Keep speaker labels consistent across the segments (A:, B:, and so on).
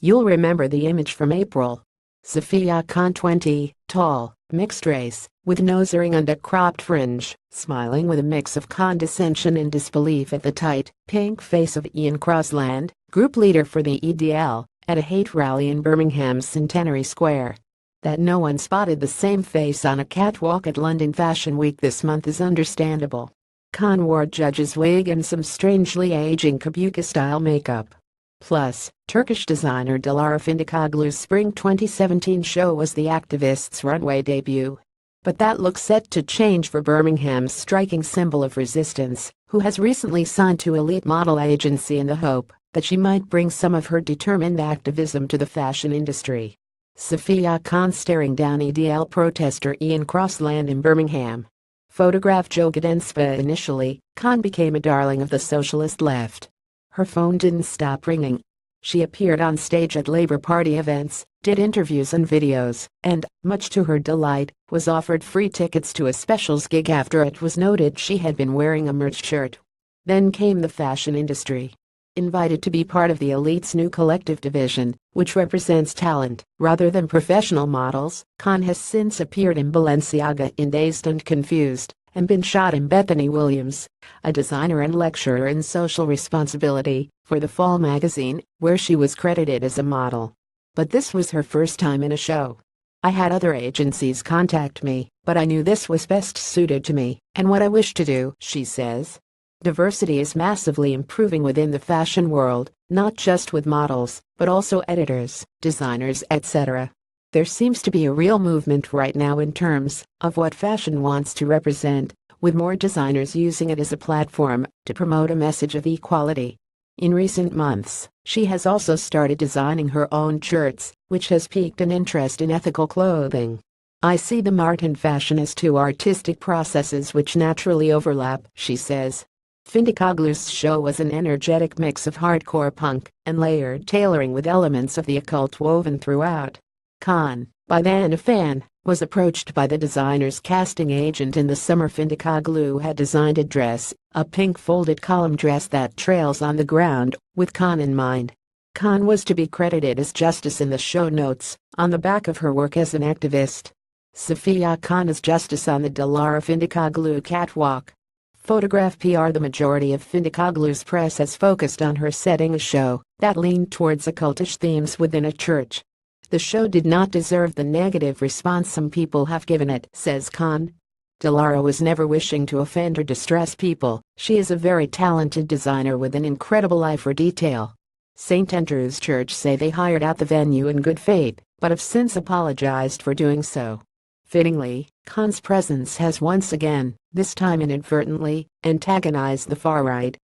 A: You'll remember the image from April. Saffiyah Khan 20, tall, mixed race, with nosering and a cropped fringe, smiling with a mix of condescension and disbelief at the tight, pink face of Ian Crossland, group leader for the EDL, at a hate rally in Birmingham's Centenary Square. That no one spotted the same face on a catwalk at London Fashion Week this month is understandable. Khan wore a judge's wig and some strangely aging kabuki-style makeup. Plus, Turkish designer Dilara Findikoglu's Spring 2017 show was the activist's runway debut. But that looks set to change for Birmingham's striking symbol of resistance, who has recently signed to elite model agency in the hope that she might bring some of her determined activism to the fashion industry. Saffiyah Khan staring down EDL protester Ian Crossland in Birmingham. Photographed Jogadenspa initially, Khan became a darling of the socialist left. Her phone didn't stop ringing. She appeared on stage at Labour Party events, did interviews and videos, and, much to her delight, was offered free tickets to a specials gig after it was noted she had been wearing a merch shirt. Then came the fashion industry. Invited to be part of the elite's new collective division, which represents talent rather than professional models, Khan has since appeared in Balenciaga in Dazed and Confused, and been shot in Bethany Williams, a designer and lecturer in social responsibility, for the Fall magazine, where she was credited as a model. But this was her first time in a show. I had other agencies contact me, but I knew this was best suited to me and what I wish to do, she says. Diversity is massively improving within the fashion world, not just with models, but also editors, designers, etc. There seems to be a real movement right now in terms of what fashion wants to represent, with more designers using it as a platform to promote a message of equality. In recent months, she has also started designing her own shirts, which has piqued an interest in ethical clothing. I see the art and fashion as two artistic processes which naturally overlap, she says. Findikoglu's show was an energetic mix of hardcore punk and layered tailoring with elements of the occult woven throughout. Khan, by then a fan, was approached by the designer's casting agent in the summer. Findikoglu had designed a dress, a pink folded column dress that trails on the ground, with Khan in mind. Khan was to be credited as Justice in the show notes, on the back of her work as an activist. Saffiyah Khan as Justice on the Dilara Findikoglu catwalk. Photograph PR. The majority of Findikoglu's press has focused on her setting a show that leaned towards occultish themes within a church. The show did not deserve the negative response some people have given it, says Khan. Dilara was never wishing to offend or distress people. She is a very talented designer with an incredible eye for detail. St. Andrew's Church say they hired out the venue in good faith, but have since apologized for doing so. Fittingly, Khan's presence has once again, this time inadvertently, antagonized the far right.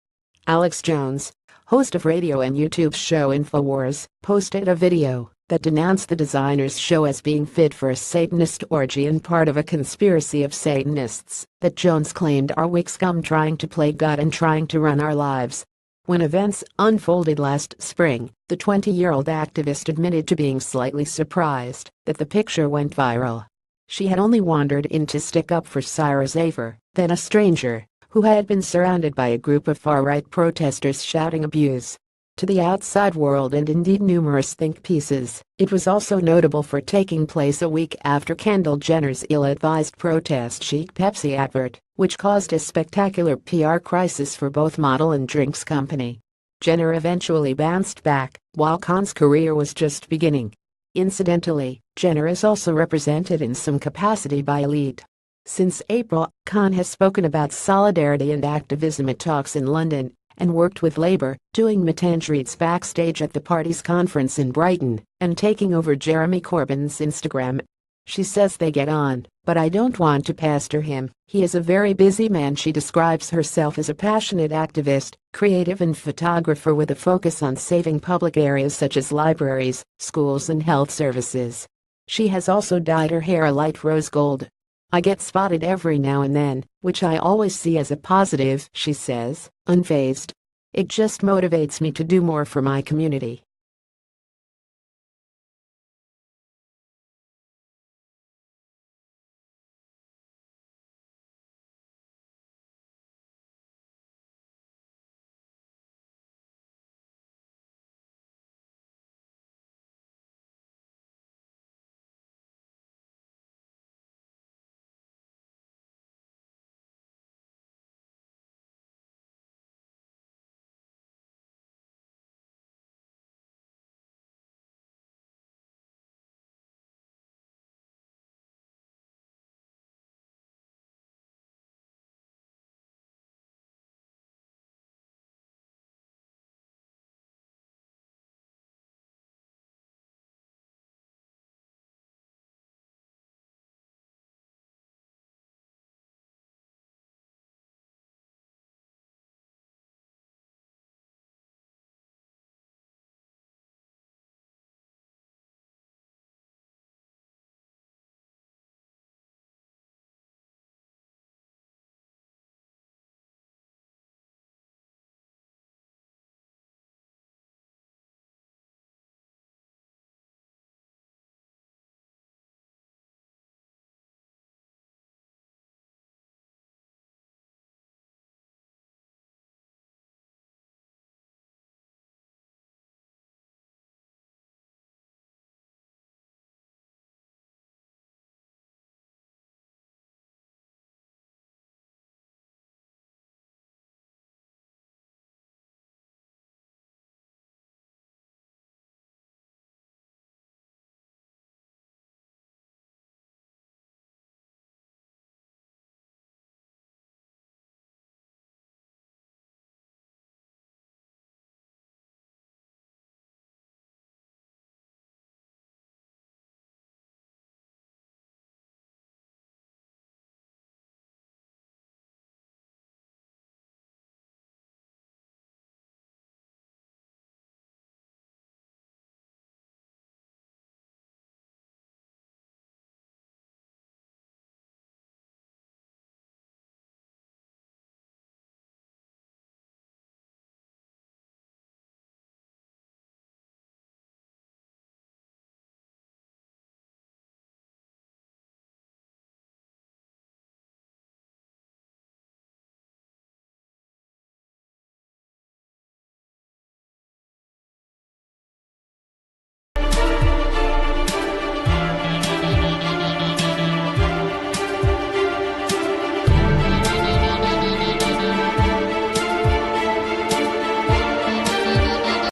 A: Alex Jones, host of radio and YouTube show InfoWars, posted a video that denounced the designer's show as being fit for a Satanist orgy and part of a conspiracy of Satanists that Jones claimed are weak scum trying to play God and trying to run our lives. When events unfolded last spring, the 20-year-old activist admitted to being slightly surprised that the picture went viral. She had only wandered in to stick up for Cyril Zafer, then a stranger, who had been surrounded by a group of far-right protesters shouting abuse. To the outside world and indeed numerous think pieces, it was also notable for taking place a week after Kendall Jenner's ill-advised protest chic Pepsi advert, which caused a spectacular PR crisis for both model and drinks company. Jenner eventually bounced back, while Khan's career was just beginning. Incidentally, Jenner is also represented in some capacity by Elite. Since April, Khan has spoken about solidarity and activism at talks in London, and worked with Labour, doing meet and greets backstage at the party's conference in Brighton, and taking over Jeremy Corbyn's Instagram. She says they get on, but I don't want to pester him. He is a very busy man. She describes herself as a passionate activist, creative and photographer with a focus on saving public areas such as libraries, schools and health services. She has also dyed her hair a light rose gold. I get spotted every now and then, which I always see as a positive, she says, unfazed. It just motivates me to do more for my community.